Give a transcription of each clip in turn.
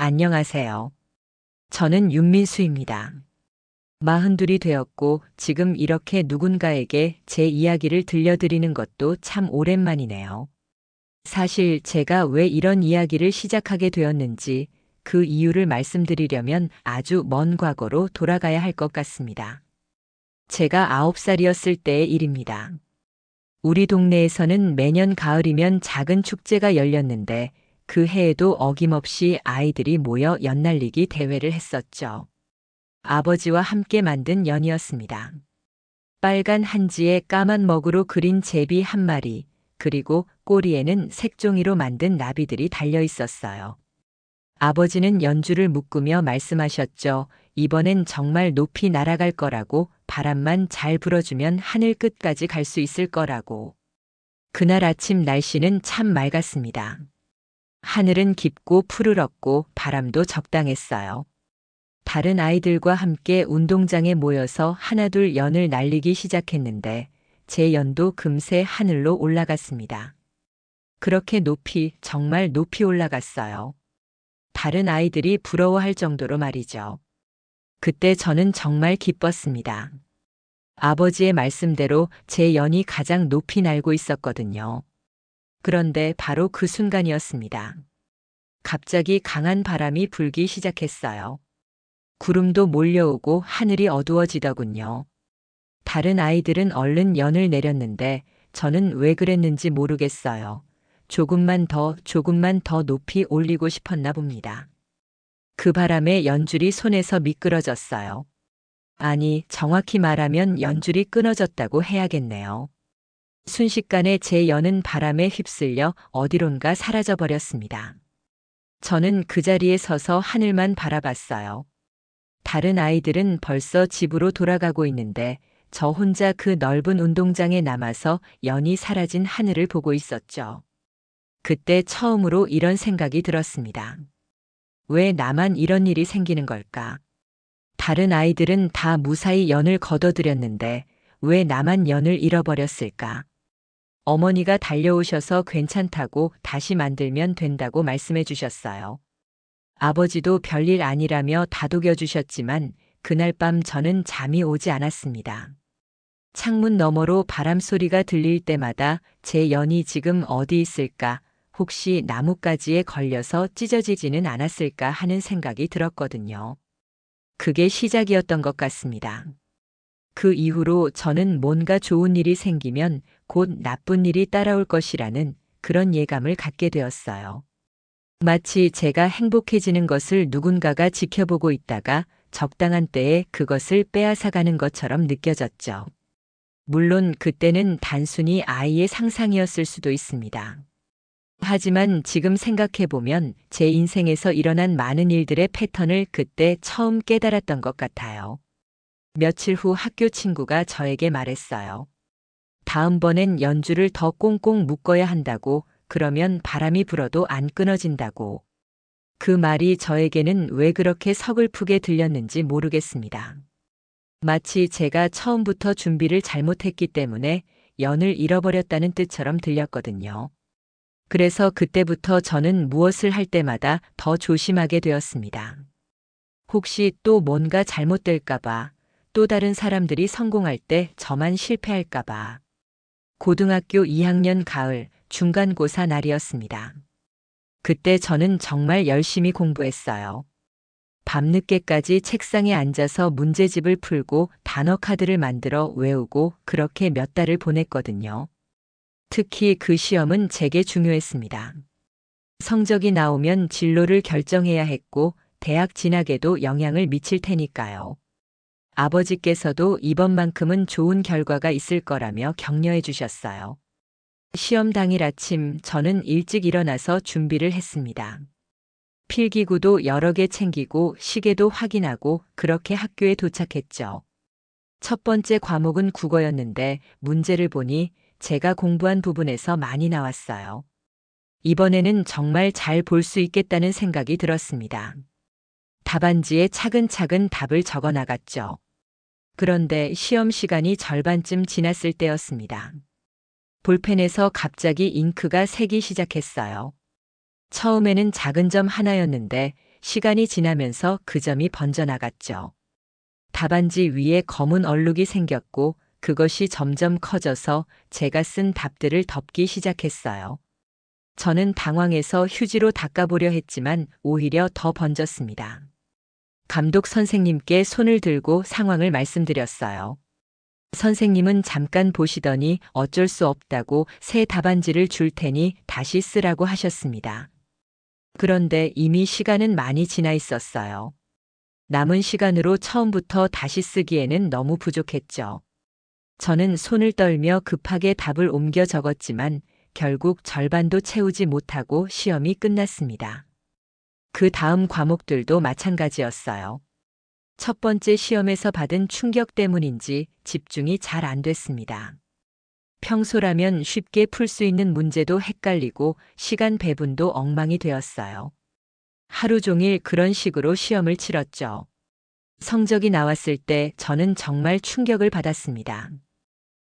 안녕하세요. 저는 윤민수입니다. 42이 되었고 지금 이렇게 누군가에게 제 이야기를 들려드리는 것도 참 오랜만이네요. 사실 제가 왜 이런 이야기를 시작하게 되었는지 그 이유를 말씀드리려면 아주 먼 과거로 돌아가야 할 것 같습니다. 제가 9살이었을 때의 일입니다. 우리 동네에서는 매년 가을이면 작은 축제가 열렸는데 그 해에도 어김없이 아이들이 모여 연날리기 대회를 했었죠. 아버지와 함께 만든 연이었습니다. 빨간 한지에 까만 먹으로 그린 제비 한 마리, 그리고 꼬리에는 색종이로 만든 나비들이 달려 있었어요. 아버지는 연주를 묶으며 말씀하셨죠. 이번엔 정말 높이 날아갈 거라고, 바람만 잘 불어주면 하늘 끝까지 갈 수 있을 거라고. 그날 아침 날씨는 참 맑았습니다. 하늘은 깊고 푸르렀고 바람도 적당했어요. 다른 아이들과 함께 운동장에 모여서 하나둘 연을 날리기 시작했는데 제 연도 금세 하늘로 올라갔습니다. 그렇게 높이, 정말 높이 올라갔어요. 다른 아이들이 부러워할 정도로 말이죠. 그때 저는 정말 기뻤습니다. 아버지의 말씀대로 제 연이 가장 높이 날고 있었거든요. 그런데 바로 그 순간이었습니다. 갑자기 강한 바람이 불기 시작했어요. 구름도 몰려오고 하늘이 어두워지더군요. 다른 아이들은 얼른 연을 내렸는데 저는 왜 그랬는지 모르겠어요. 조금만 더 높이 올리고 싶었나 봅니다. 그 바람에 연줄이 손에서 미끄러졌어요. 아니, 정확히 말하면 연줄이 끊어졌다고 해야겠네요. 순식간에 제 연은 바람에 휩쓸려 어디론가 사라져 버렸습니다. 저는 그 자리에 서서 하늘만 바라봤어요. 다른 아이들은 벌써 집으로 돌아가고 있는데 저 혼자 그 넓은 운동장에 남아서 연이 사라진 하늘을 보고 있었죠. 그때 처음으로 이런 생각이 들었습니다. 왜 나만 이런 일이 생기는 걸까? 다른 아이들은 다 무사히 연을 거둬들였는데 왜 나만 연을 잃어버렸을까? 어머니가 달려오셔서 괜찮다고 다시 만들면 된다고 말씀해 주셨어요. 아버지도 별일 아니라며 다독여 주셨지만 그날 밤 저는 잠이 오지 않았습니다. 창문 너머로 바람 소리가 들릴 때마다 제 연이 지금 어디 있을까, 혹시 나뭇가지에 걸려서 찢어지지는 않았을까 하는 생각이 들었거든요. 그게 시작이었던 것 같습니다. 그 이후로 저는 뭔가 좋은 일이 생기면 곧 나쁜 일이 따라올 것이라는 그런 예감을 갖게 되었어요. 마치 제가 행복해지는 것을 누군가가 지켜보고 있다가 적당한 때에 그것을 빼앗아가는 것처럼 느껴졌죠. 물론 그때는 단순히 아이의 상상이었을 수도 있습니다. 하지만 지금 생각해보면 제 인생에서 일어난 많은 일들의 패턴을 그때 처음 깨달았던 것 같아요. 며칠 후 학교 친구가 저에게 말했어요. 다음번엔 연주를 더 꽁꽁 묶어야 한다고, 그러면 바람이 불어도 안 끊어진다고. 그 말이 저에게는 왜 그렇게 서글프게 들렸는지 모르겠습니다. 마치 제가 처음부터 준비를 잘못했기 때문에 연을 잃어버렸다는 뜻처럼 들렸거든요. 그래서 그때부터 저는 무엇을 할 때마다 더 조심하게 되었습니다. 혹시 또 뭔가 잘못될까봐, 또 다른 사람들이 성공할 때 저만 실패할까봐. 고등학교 2학년 가을 중간고사 날이었습니다. 그때 저는 정말 열심히 공부했어요. 밤늦게까지 책상에 앉아서 문제집을 풀고 단어 카드를 만들어 외우고 그렇게 몇 달을 보냈거든요. 특히 그 시험은 제게 중요했습니다. 성적이 나오면 진로를 결정해야 했고 대학 진학에도 영향을 미칠 테니까요. 아버지께서도 이번만큼은 좋은 결과가 있을 거라며 격려해 주셨어요. 시험 당일 아침 저는 일찍 일어나서 준비를 했습니다. 필기구도 여러 개 챙기고 시계도 확인하고 그렇게 학교에 도착했죠. 첫 번째 과목은 국어였는데 문제를 보니 제가 공부한 부분에서 많이 나왔어요. 이번에는 정말 잘 볼 수 있겠다는 생각이 들었습니다. 답안지에 차근차근 답을 적어 나갔죠. 그런데 시험 시간이 절반쯤 지났을 때였습니다. 볼펜에서 갑자기 잉크가 새기 시작했어요. 처음에는 작은 점 하나였는데 시간이 지나면서 그 점이 번져나갔죠. 답안지 위에 검은 얼룩이 생겼고 그것이 점점 커져서 제가 쓴 답들을 덮기 시작했어요. 저는 당황해서 휴지로 닦아보려 했지만 오히려 더 번졌습니다. 감독 선생님께 손을 들고 상황을 말씀드렸어요. 선생님은 잠깐 보시더니 어쩔 수 없다고 새 답안지를 줄 테니 다시 쓰라고 하셨습니다. 그런데 이미 시간은 많이 지나 있었어요. 남은 시간으로 처음부터 다시 쓰기에는 너무 부족했죠. 저는 손을 떨며 급하게 답을 옮겨 적었지만 결국 절반도 채우지 못하고 시험이 끝났습니다. 그 다음 과목들도 마찬가지였어요. 첫 번째 시험에서 받은 충격 때문인지 집중이 잘 안 됐습니다. 평소라면 쉽게 풀 수 있는 문제도 헷갈리고 시간 배분도 엉망이 되었어요. 하루 종일 그런 식으로 시험을 치렀죠. 성적이 나왔을 때 저는 정말 충격을 받았습니다.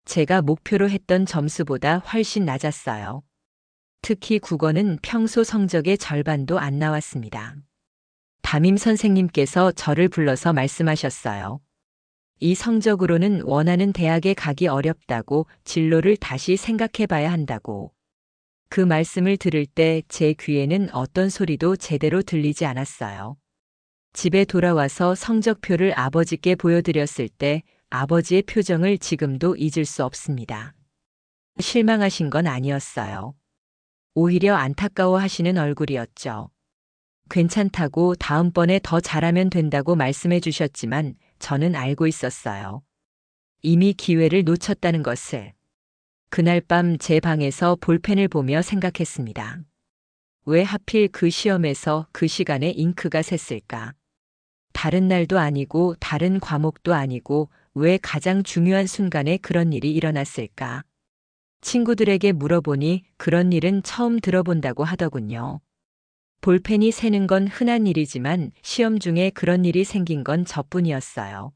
제가 목표로 했던 점수보다 훨씬 낮았어요. 특히 국어는 평소 성적의 절반도 안 나왔습니다. 담임 선생님께서 저를 불러서 말씀하셨어요. 이 성적으로는 원하는 대학에 가기 어렵다고 진로를 다시 생각해 봐야 한다고. 그 말씀을 들을 때 제 귀에는 어떤 소리도 제대로 들리지 않았어요. 집에 돌아와서 성적표를 아버지께 보여드렸을 때 아버지의 표정을 지금도 잊을 수 없습니다. 실망하신 건 아니었어요. 오히려 안타까워 하시는 얼굴이었죠. 괜찮다고 다음번에 더 잘하면 된다고 말씀해 주셨지만 저는 알고 있었어요. 이미 기회를 놓쳤다는 것을. 그날 밤 제 방에서 볼펜을 보며 생각했습니다. 왜 하필 그 시험에서 그 시간에 잉크가 샜을까? 다른 날도 아니고 다른 과목도 아니고 왜 가장 중요한 순간에 그런 일이 일어났을까? 친구들에게 물어보니 그런 일은 처음 들어본다고 하더군요. 볼펜이 새는 건 흔한 일이지만 시험 중에 그런 일이 생긴 건 저뿐이었어요.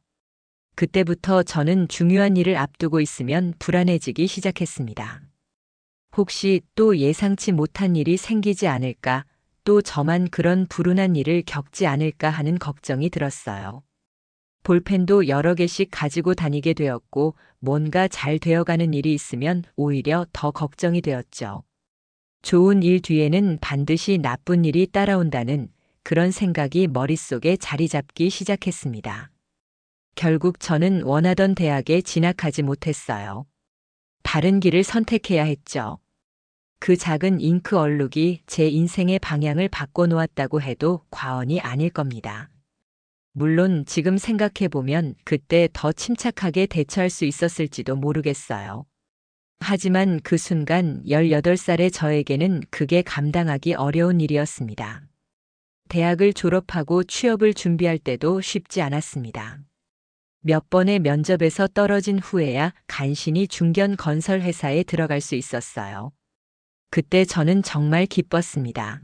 그때부터 저는 중요한 일을 앞두고 있으면 불안해지기 시작했습니다. 혹시 또 예상치 못한 일이 생기지 않을까, 또 저만 그런 불운한 일을 겪지 않을까 하는 걱정이 들었어요. 볼펜도 여러 개씩 가지고 다니게 되었고 뭔가 잘 되어가는 일이 있으면 오히려 더 걱정이 되었죠. 좋은 일 뒤에는 반드시 나쁜 일이 따라온다는 그런 생각이 머릿속에 자리 잡기 시작했습니다. 결국 저는 원하던 대학에 진학하지 못했어요. 다른 길을 선택해야 했죠. 그 작은 잉크 얼룩이 제 인생의 방향을 바꿔놓았다고 해도 과언이 아닐 겁니다. 물론 지금 생각해보면 그때 더 침착하게 대처할 수 있었을지도 모르겠어요. 하지만 그 순간 18살의 저에게는 그게 감당하기 어려운 일이었습니다. 대학을 졸업하고 취업을 준비할 때도 쉽지 않았습니다. 몇 번의 면접에서 떨어진 후에야 간신히 중견 건설 회사에 들어갈 수 있었어요. 그때 저는 정말 기뻤습니다.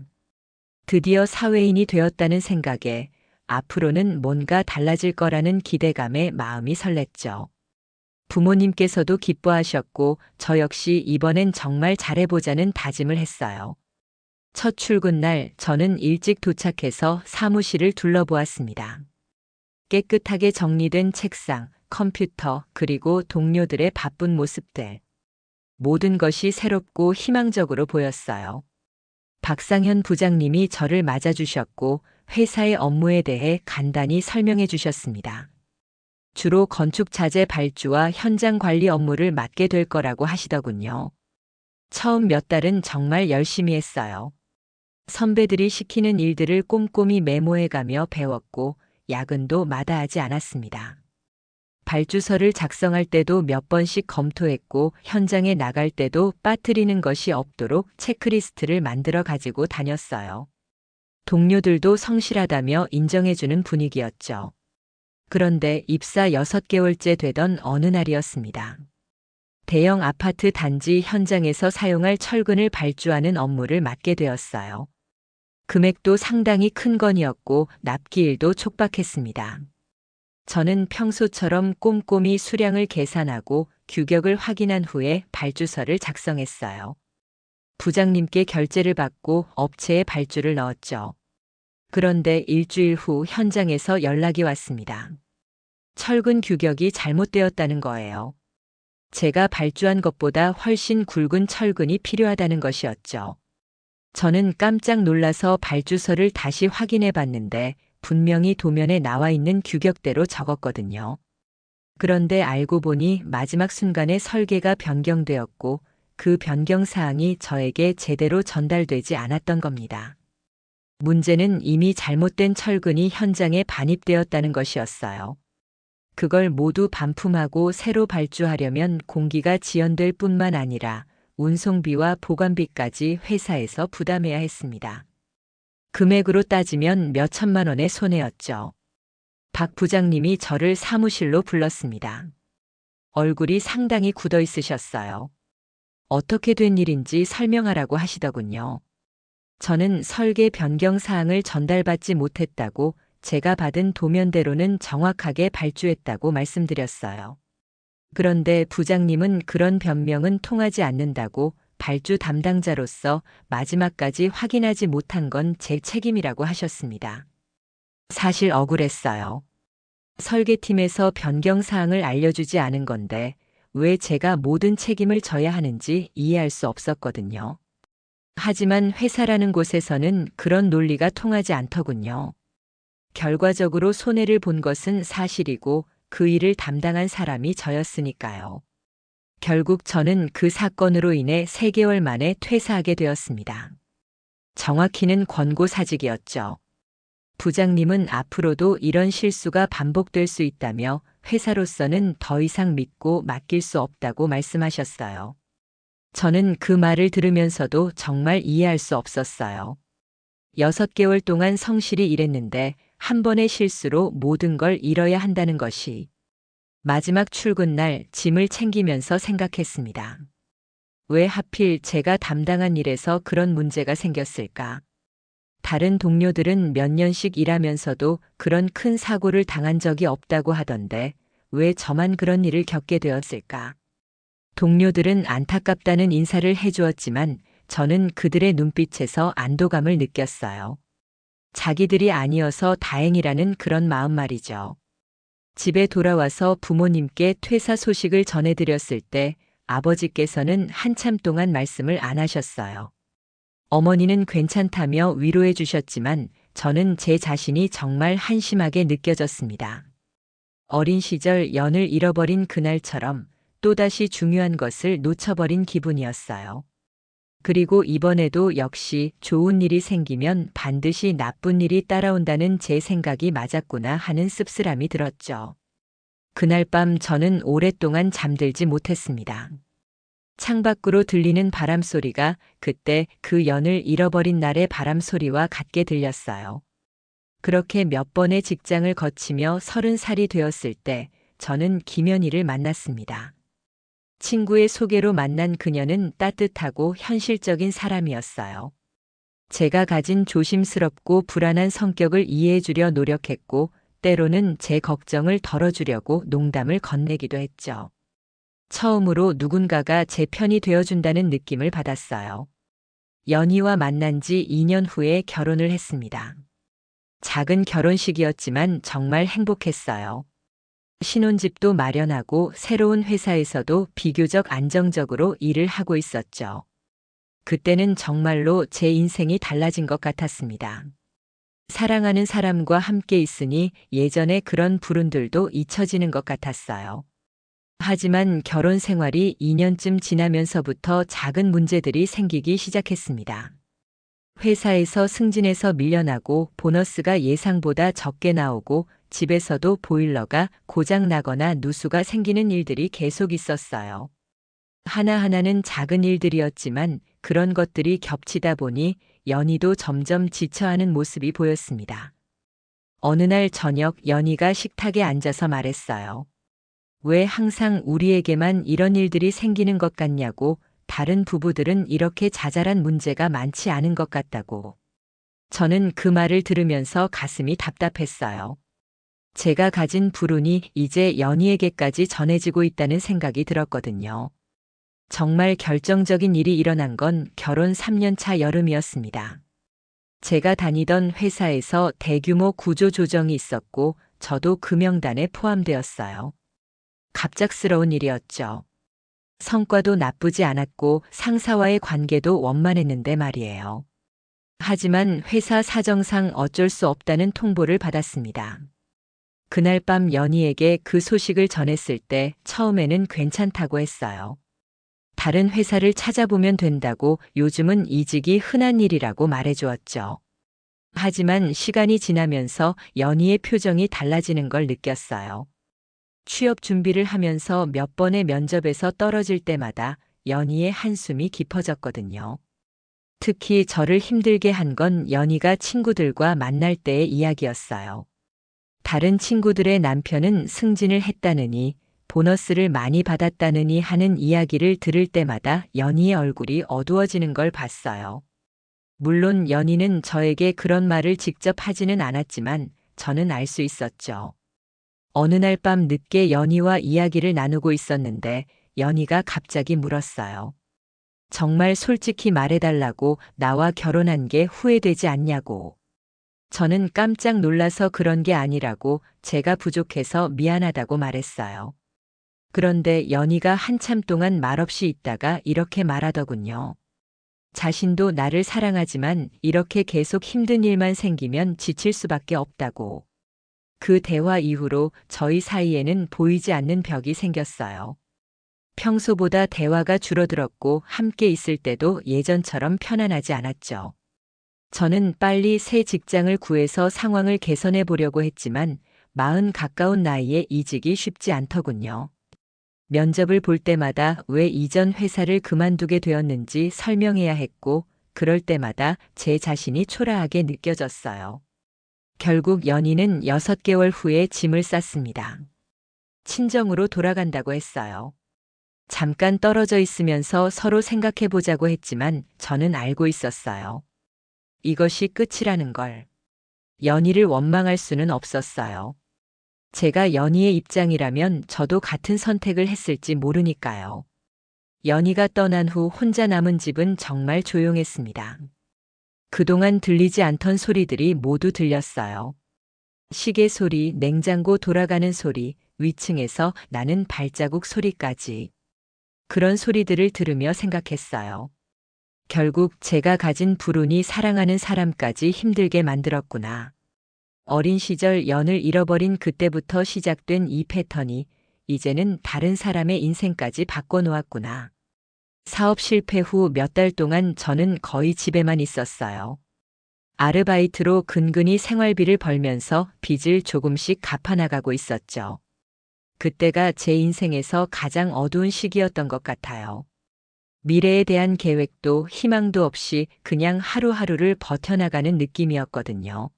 드디어 사회인이 되었다는 생각에 앞으로는 뭔가 달라질 거라는 기대감에 마음이 설렜죠. 부모님께서도 기뻐하셨고 저 역시 이번엔 정말 잘해보자는 다짐을 했어요. 첫 출근 날 저는 일찍 도착해서 사무실을 둘러보았습니다. 깨끗하게 정리된 책상, 컴퓨터, 그리고 동료들의 바쁜 모습들. 모든 것이 새롭고 희망적으로 보였어요. 박상현 부장님이 저를 맞아주셨고 회사의 업무에 대해 간단히 설명해 주셨습니다. 주로 건축 자재 발주와 현장 관리 업무를 맡게 될 거라고 하시더군요. 처음 몇 달은 정말 열심히 했어요. 선배들이 시키는 일들을 꼼꼼히 메모해가며 배웠고 야근도 마다하지 않았습니다. 발주서를 작성할 때도 몇 번씩 검토했고 현장에 나갈 때도 빠뜨리는 것이 없도록 체크리스트를 만들어 가지고 다녔어요. 동료들도 성실하다며 인정해주는 분위기였죠. 그런데 입사 6개월째 되던 어느 날이었습니다. 대형 아파트 단지 현장에서 사용할 철근을 발주하는 업무를 맡게 되었어요. 금액도 상당히 큰 건이었고 납기일도 촉박했습니다. 저는 평소처럼 꼼꼼히 수량을 계산하고 규격을 확인한 후에 발주서를 작성했어요. 부장님께 결제를 받고 업체에 발주를 넣었죠. 그런데 일주일 후 현장에서 연락이 왔습니다. 철근 규격이 잘못되었다는 거예요. 제가 발주한 것보다 훨씬 굵은 철근이 필요하다는 것이었죠. 저는 깜짝 놀라서 발주서를 다시 확인해 봤는데 분명히 도면에 나와 있는 규격대로 적었거든요. 그런데 알고 보니 마지막 순간에 설계가 변경되었고 그 변경 사항이 저에게 제대로 전달되지 않았던 겁니다. 문제는 이미 잘못된 철근이 현장에 반입되었다는 것이었어요. 그걸 모두 반품하고 새로 발주하려면 공기가 지연될 뿐만 아니라 운송비와 보관비까지 회사에서 부담해야 했습니다. 금액으로 따지면 몇 천만 원의 손해였죠. 박 부장님이 저를 사무실로 불렀습니다. 얼굴이 상당히 굳어 있으셨어요. 어떻게 된 일인지 설명하라고 하시더군요. 저는 설계 변경 사항을 전달받지 못했다고 제가 받은 도면대로는 정확하게 발주했다고 말씀드렸어요. 그런데 부장님은 그런 변명은 통하지 않는다고 발주 담당자로서 마지막까지 확인하지 못한 건 제 책임이라고 하셨습니다. 사실 억울했어요. 설계팀에서 변경 사항을 알려주지 않은 건데 왜 제가 모든 책임을 져야 하는지 이해할 수 없었거든요. 하지만 회사라는 곳에서는 그런 논리가 통하지 않더군요. 결과적으로 손해를 본 것은 사실이고 그 일을 담당한 사람이 저였으니까요. 결국 저는 그 사건으로 인해 3개월 만에 퇴사하게 되었습니다. 정확히는 권고사직이었죠. 부장님은 앞으로도 이런 실수가 반복될 수 있다며 회사로서는 더 이상 믿고 맡길 수 없다고 말씀하셨어요. 저는 그 말을 들으면서도 정말 이해할 수 없었어요. 6개월 동안 성실히 일했는데 한 번의 실수로 모든 걸 잃어야 한다는 것이 마지막 출근 날 짐을 챙기면서 생각했습니다. 왜 하필 제가 담당한 일에서 그런 문제가 생겼을까? 다른 동료들은 몇 년씩 일하면서도 그런 큰 사고를 당한 적이 없다고 하던데 왜 저만 그런 일을 겪게 되었을까? 동료들은 안타깝다는 인사를 해주었지만 저는 그들의 눈빛에서 안도감을 느꼈어요. 자기들이 아니어서 다행이라는 그런 마음 말이죠. 집에 돌아와서 부모님께 퇴사 소식을 전해드렸을 때 아버지께서는 한참 동안 말씀을 안 하셨어요. 어머니는 괜찮다며 위로해 주셨지만 저는 제 자신이 정말 한심하게 느껴졌습니다. 어린 시절 연을 잃어버린 그날처럼 또다시 중요한 것을 놓쳐버린 기분이었어요. 그리고 이번에도 역시 좋은 일이 생기면 반드시 나쁜 일이 따라온다는 제 생각이 맞았구나 하는 씁쓸함이 들었죠. 그날 밤 저는 오랫동안 잠들지 못했습니다. 창밖으로 들리는 바람 소리가 그때 그 연을 잃어버린 날의 바람 소리와 같게 들렸어요. 그렇게 몇 번의 직장을 거치며 30살이 되었을 때 저는 김연희를 만났습니다. 친구의 소개로 만난 그녀는 따뜻하고 현실적인 사람이었어요. 제가 가진 조심스럽고 불안한 성격을 이해해주려 노력했고 때로는 제 걱정을 덜어주려고 농담을 건네기도 했죠. 처음으로 누군가가 제 편이 되어준다는 느낌을 받았어요. 연희와 만난 지 2년 후에 결혼을 했습니다. 작은 결혼식이었지만 정말 행복했어요. 신혼집도 마련하고 새로운 회사에서도 비교적 안정적으로 일을 하고 있었죠. 그때는 정말로 제 인생이 달라진 것 같았습니다. 사랑하는 사람과 함께 있으니 예전에 그런 불운들도 잊혀지는 것 같았어요. 하지만 결혼 생활이 2년쯤 지나면서부터 작은 문제들이 생기기 시작했습니다. 회사에서 승진해서 밀려나고 보너스가 예상보다 적게 나오고 집에서도 보일러가 고장 나거나 누수가 생기는 일들이 계속 있었어요. 하나하나는 작은 일들이었지만 그런 것들이 겹치다 보니 연희도 점점 지쳐하는 모습이 보였습니다. 어느 날 저녁 연희가 식탁에 앉아서 말했어요. 왜 항상 우리에게만 이런 일들이 생기는 것 같냐고, 다른 부부들은 이렇게 자잘한 문제가 많지 않은 것 같다고. 저는 그 말을 들으면서 가슴이 답답했어요. 제가 가진 불운이 이제 연희에게까지 전해지고 있다는 생각이 들었거든요. 정말 결정적인 일이 일어난 건 결혼 3년 차 여름이었습니다. 제가 다니던 회사에서 대규모 구조 조정이 있었고 저도 그 명단에 포함되었어요. 갑작스러운 일이었죠. 성과도 나쁘지 않았고 상사와의 관계도 원만했는데 말이에요. 하지만 회사 사정상 어쩔 수 없다는 통보를 받았습니다. 그날 밤 연희에게 그 소식을 전했을 때 처음에는 괜찮다고 했어요. 다른 회사를 찾아보면 된다고, 요즘은 이직이 흔한 일이라고 말해주었죠. 하지만 시간이 지나면서 연희의 표정이 달라지는 걸 느꼈어요. 취업 준비를 하면서 몇 번의 면접에서 떨어질 때마다 연희의 한숨이 깊어졌거든요. 특히 저를 힘들게 한 건 연희가 친구들과 만날 때의 이야기였어요. 다른 친구들의 남편은 승진을 했다느니, 보너스를 많이 받았다느니 하는 이야기를 들을 때마다 연희의 얼굴이 어두워지는 걸 봤어요. 물론 연희는 저에게 그런 말을 직접 하지는 않았지만 저는 알 수 있었죠. 어느 날 밤 늦게 연희와 이야기를 나누고 있었는데 연희가 갑자기 물었어요. 정말 솔직히 말해달라고, 나와 결혼한 게 후회되지 않냐고. 저는 깜짝 놀라서 그런 게 아니라고, 제가 부족해서 미안하다고 말했어요. 그런데 연희가 한참 동안 말없이 있다가 이렇게 말하더군요. 자신도 나를 사랑하지만 이렇게 계속 힘든 일만 생기면 지칠 수밖에 없다고. 그 대화 이후로 저희 사이에는 보이지 않는 벽이 생겼어요. 평소보다 대화가 줄어들었고 함께 있을 때도 예전처럼 편안하지 않았죠. 저는 빨리 새 직장을 구해서 상황을 개선해 보려고 했지만 40 가까운 나이에 이직이 쉽지 않더군요. 면접을 볼 때마다 왜 이전 회사를 그만두게 되었는지 설명해야 했고, 그럴 때마다 제 자신이 초라하게 느껴졌어요. 결국 연희는 6개월 후에 짐을 쌌습니다. 친정으로 돌아간다고 했어요. 잠깐 떨어져 있으면서 서로 생각해 보자고 했지만 저는 알고 있었어요. 이것이 끝이라는 걸. 연희를 원망할 수는 없었어요. 제가 연희의 입장이라면 저도 같은 선택을 했을지 모르니까요. 연희가 떠난 후 혼자 남은 집은 정말 조용했습니다. 그동안 들리지 않던 소리들이 모두 들렸어요. 시계 소리, 냉장고 돌아가는 소리, 위층에서 나는 발자국 소리까지. 그런 소리들을 들으며 생각했어요. 결국 제가 가진 불운이 사랑하는 사람까지 힘들게 만들었구나. 어린 시절 연을 잃어버린 그때부터 시작된 이 패턴이 이제는 다른 사람의 인생까지 바꿔놓았구나. 사업 실패 후 몇 달 동안 저는 거의 집에만 있었어요. 아르바이트로 근근히 생활비를 벌면서 빚을 조금씩 갚아나가고 있었죠. 그때가 제 인생에서 가장 어두운 시기였던 것 같아요. 미래에 대한 계획도 희망도 없이 그냥 하루하루를 버텨나가는 느낌이었거든요.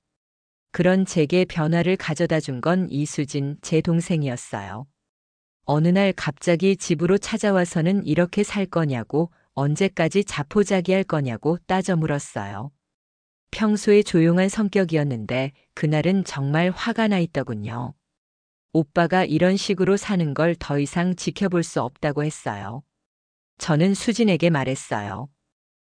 그런 제게 변화를 가져다 준 건 이수진, 제 동생이었어요. 어느 날 갑자기 집으로 찾아와서는 이렇게 살 거냐고, 언제까지 자포자기할 거냐고 따져 물었어요. 평소에 조용한 성격이었는데 그날은 정말 화가 나 있더군요. 오빠가 이런 식으로 사는 걸 더 이상 지켜볼 수 없다고 했어요. 저는 수진에게 말했어요.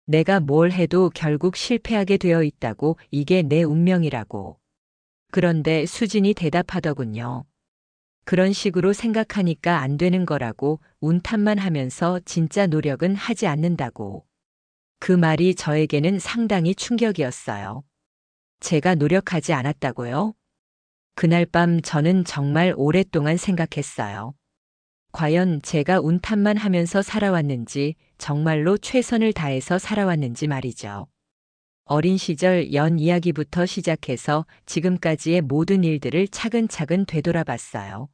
내가 뭘 해도 결국 실패하게 되어 있다고, 이게 내 운명이라고. 그런데 수진이 대답하더군요. 그런 식으로 생각하니까 안 되는 거라고, 운 탓만 하면서 진짜 노력은 하지 않는다고. 그 말이 저에게는 상당히 충격이었어요. 제가 노력하지 않았다고요? 그날 밤 저는 정말 오랫동안 생각했어요. 과연 제가 운 탓만 하면서 살아왔는지, 정말로 최선을 다해서 살아왔는지 말이죠. 어린 시절 연 이야기부터 시작해서 지금까지의 모든 일들을 차근차근 되돌아봤어요.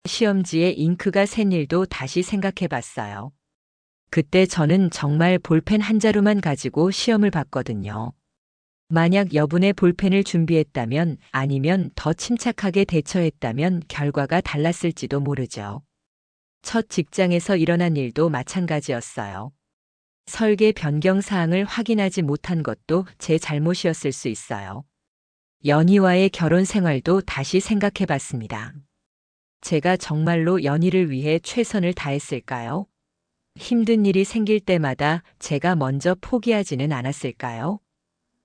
시험지에 잉크가 샌 일도 다시 생각해봤어요. 그때 저는 정말 볼펜 한 자루만 가지고 시험을 봤거든요. 만약 여분의 볼펜을 준비했다면, 아니면 더 침착하게 대처했다면 결과가 달랐을지도 모르죠. 첫 직장에서 일어난 일도 마찬가지였어요. 설계 변경 사항을 확인하지 못한 것도 제 잘못이었을 수 있어요. 연희와의 결혼 생활도 다시 생각해 봤습니다. 제가 정말로 연희를 위해 최선을 다했을까요? 힘든 일이 생길 때마다 제가 먼저 포기하지는 않았을까요?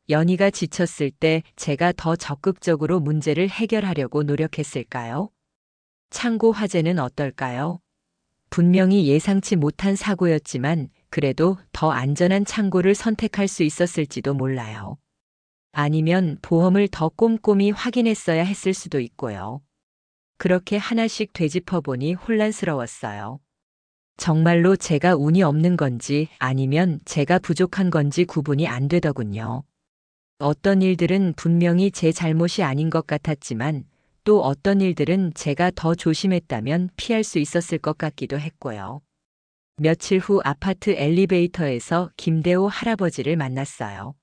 연희가 지쳤을 때 제가 더 적극적으로 문제를 해결하려고 노력했을까요? 창고 화재는 어떨까요? 분명히 예상치 못한 사고였지만 그래도 더 안전한 창고를 선택할 수 있었을지도 몰라요. 아니면 보험을 더 꼼꼼히 확인했어야 했을 수도 있고요. 그렇게 하나씩 되짚어 보니 혼란스러웠어요. 정말로 제가 운이 없는 건지 아니면 제가 부족한 건지 구분이 안 되더군요. 어떤 일들은 분명히 제 잘못이 아닌 것 같았지만 또 어떤 일들은 제가 더 조심했다면 피할 수 있었을 것 같기도 했고요. 며칠 후 아파트 엘리베이터에서 김대호 할아버지를 만났어요.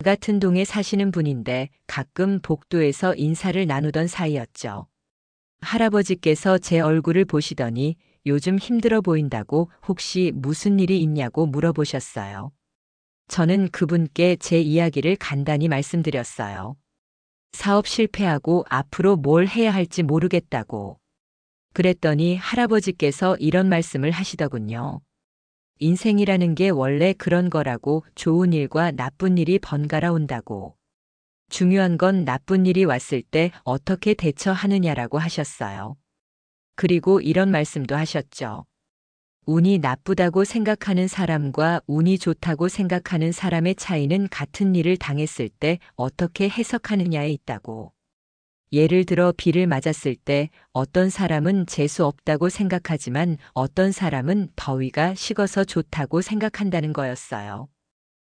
같은 동에 사시는 분인데 가끔 복도에서 인사를 나누던 사이였죠. 할아버지께서 제 얼굴을 보시더니 요즘 힘들어 보인다고 혹시 무슨 일이 있냐고 물어보셨어요. 저는 그분께 제 이야기를 간단히 말씀드렸어요. 사업 실패하고 앞으로 뭘 해야 할지 모르겠다고. 그랬더니 할아버지께서 이런 말씀을 하시더군요. 인생이라는 게 원래 그런 거라고. 좋은 일과 나쁜 일이 번갈아 온다고. 중요한 건 나쁜 일이 왔을 때 어떻게 대처하느냐라고 하셨어요. 그리고 이런 말씀도 하셨죠. 운이 나쁘다고 생각하는 사람과 운이 좋다고 생각하는 사람의 차이는 같은 일을 당했을 때 어떻게 해석하느냐에 있다고. 예를 들어 비를 맞았을 때 어떤 사람은 재수 없다고 생각하지만 어떤 사람은 더위가 식어서 좋다고 생각한다는 거였어요.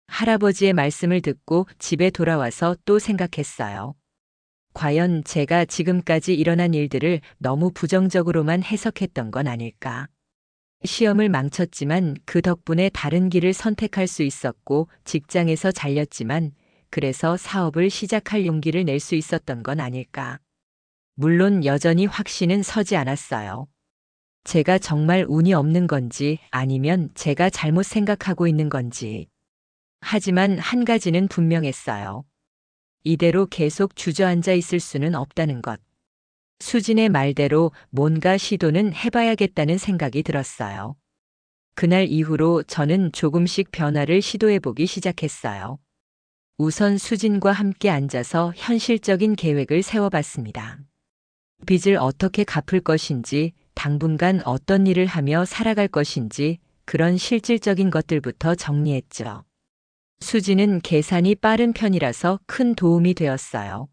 할아버지의 말씀을 듣고 집에 돌아와서 또 생각했어요. 과연 제가 지금까지 일어난 일들을 너무 부정적으로만 해석했던 건 아닐까? 시험을 망쳤지만 그 덕분에 다른 길을 선택할 수 있었고 직장에서 잘렸지만 그래서 사업을 시작할 용기를 낼 수 있었던 건 아닐까? 물론 여전히 확신은 서지 않았어요. 제가 정말 운이 없는 건지 아니면 제가 잘못 생각하고 있는 건지. 하지만 한 가지는 분명했어요. 이대로 계속 주저앉아 있을 수는 없다는 것. 수진의 말대로 뭔가 시도는 해봐야겠다는 생각이 들었어요. 그날 이후로 저는 조금씩 변화를 시도해보기 시작했어요. 우선 수진과 함께 앉아서 현실적인 계획을 세워봤습니다. 빚을 어떻게 갚을 것인지, 당분간 어떤 일을 하며 살아갈 것인지, 그런 실질적인 것들부터 정리했죠. 수진은 계산이 빠른 편이라서 큰 도움이 되었어요.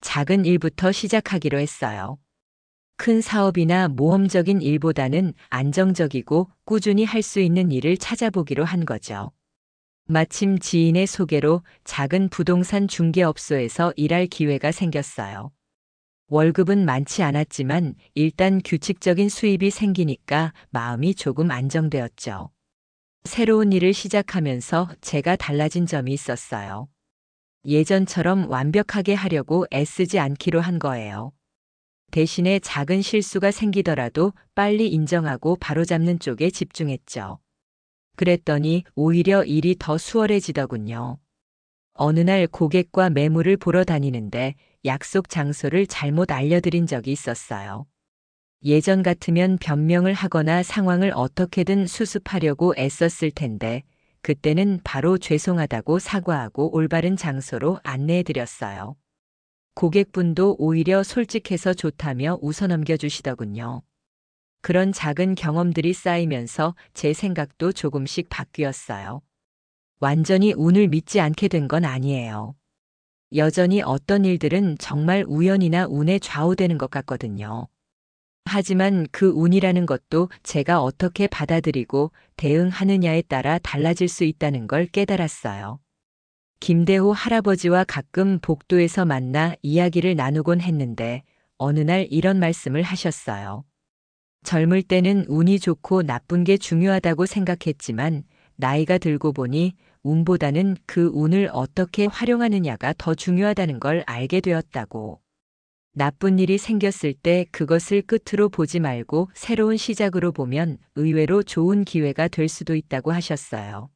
작은 일부터 시작하기로 했어요. 큰 사업이나 모험적인 일보다는 안정적이고 꾸준히 할 수 있는 일을 찾아보기로 한 거죠. 마침 지인의 소개로 작은 부동산 중개업소에서 일할 기회가 생겼어요. 월급은 많지 않았지만 일단 규칙적인 수입이 생기니까 마음이 조금 안정되었죠. 새로운 일을 시작하면서 제가 달라진 점이 있었어요. 예전처럼 완벽하게 하려고 애쓰지 않기로 한 거예요. 대신에 작은 실수가 생기더라도 빨리 인정하고 바로잡는 쪽에 집중했죠. 그랬더니 오히려 일이 더 수월해지더군요. 어느 날 고객과 매물을 보러 다니는데 약속 장소를 잘못 알려드린 적이 있었어요. 예전 같으면 변명을 하거나 상황을 어떻게든 수습하려고 애썼을 텐데 그때는 바로 죄송하다고 사과하고 올바른 장소로 안내해드렸어요. 고객분도 오히려 솔직해서 좋다며 웃어넘겨 주시더군요. 그런 작은 경험들이 쌓이면서 제 생각도 조금씩 바뀌었어요. 완전히 운을 믿지 않게 된 건 아니에요. 여전히 어떤 일들은 정말 우연이나 운에 좌우되는 것 같거든요. 하지만 그 운이라는 것도 제가 어떻게 받아들이고 대응하느냐에 따라 달라질 수 있다는 걸 깨달았어요. 김대호 할아버지와 가끔 복도에서 만나 이야기를 나누곤 했는데 어느 날 이런 말씀을 하셨어요. 젊을 때는 운이 좋고 나쁜 게 중요하다고 생각했지만 나이가 들고 보니 운보다는 그 운을 어떻게 활용하느냐가 더 중요하다는 걸 알게 되었다고. 나쁜 일이 생겼을 때 그것을 끝으로 보지 말고 새로운 시작으로 보면 의외로 좋은 기회가 될 수도 있다고 하셨어요.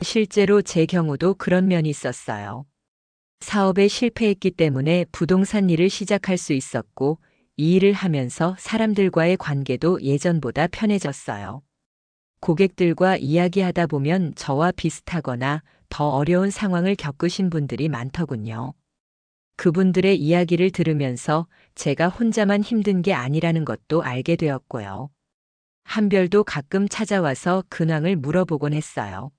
실제로 제 경우도 그런 면이 있었어요. 사업에 실패했기 때문에 부동산 일을 시작할 수 있었고 이 일을 하면서 사람들과의 관계도 예전보다 편해졌어요. 고객들과 이야기하다 보면 저와 비슷하거나 더 어려운 상황을 겪으신 분들이 많더군요. 그분들의 이야기를 들으면서 제가 혼자만 힘든 게 아니라는 것도 알게 되었고요. 한별도 가끔 찾아와서 근황을 물어보곤 했어요.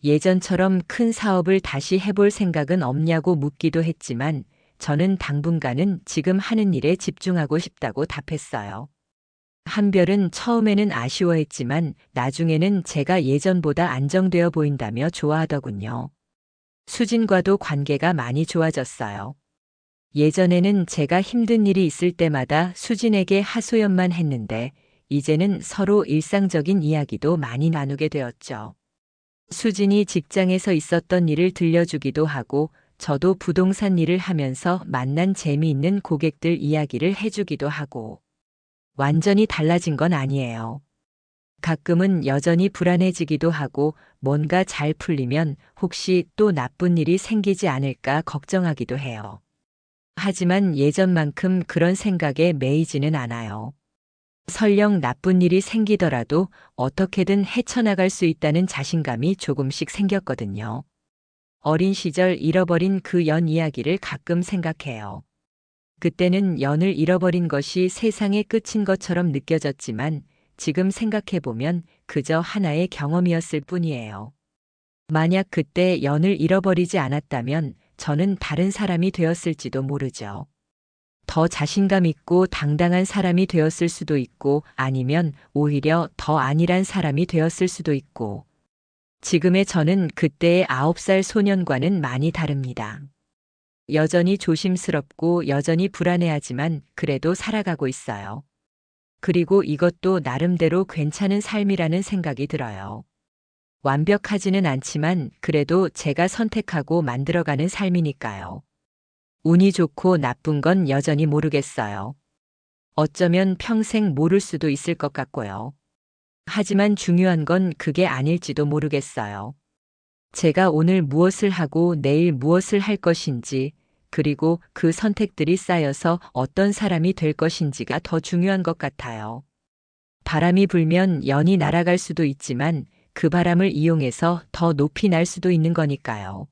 예전처럼 큰 사업을 다시 해볼 생각은 없냐고 묻기도 했지만 저는 당분간은 지금 하는 일에 집중하고 싶다고 답했어요. 한별은 처음에는 아쉬워했지만 나중에는 제가 예전보다 안정되어 보인다며 좋아하더군요. 수진과도 관계가 많이 좋아졌어요. 예전에는 제가 힘든 일이 있을 때마다 수진에게 하소연만 했는데 이제는 서로 일상적인 이야기도 많이 나누게 되었죠. 수진이 직장에서 있었던 일을 들려주기도 하고 저도 부동산 일을 하면서 만난 재미있는 고객들 이야기를 해주기도 하고 완전히 달라진 건 아니에요. 가끔은 여전히 불안해지기도 하고 뭔가 잘 풀리면 혹시 또 나쁜 일이 생기지 않을까 걱정하기도 해요. 하지만 예전만큼 그런 생각에 매이지는 않아요. 설령 나쁜 일이 생기더라도 어떻게든 헤쳐나갈 수 있다는 자신감이 조금씩 생겼거든요. 어린 시절 잃어버린 그 연 이야기를 가끔 생각해요. 그때는 연을 잃어버린 것이 세상의 끝인 것처럼 느껴졌지만 지금 생각해보면 그저 하나의 경험이었을 뿐이에요. 만약 그때 연을 잃어버리지 않았다면 저는 다른 사람이 되었을지도 모르죠. 더 자신감 있고 당당한 사람이 되었을 수도 있고 아니면 오히려 더 안일한 사람이 되었을 수도 있고 지금의 저는 그때의 9살 소년과는 많이 다릅니다. 여전히 조심스럽고 여전히 불안해하지만 그래도 살아가고 있어요. 그리고 이것도 나름대로 괜찮은 삶이라는 생각이 들어요. 완벽하지는 않지만 그래도 제가 선택하고 만들어가는 삶이니까요. 운이 좋고 나쁜 건 여전히 모르겠어요. 어쩌면 평생 모를 수도 있을 것 같고요. 하지만 중요한 건 그게 아닐지도 모르겠어요. 제가 오늘 무엇을 하고 내일 무엇을 할 것인지, 그리고 그 선택들이 쌓여서 어떤 사람이 될 것인지가 더 중요한 것 같아요. 바람이 불면 연이 날아갈 수도 있지만 그 바람을 이용해서 더 높이 날 수도 있는 거니까요.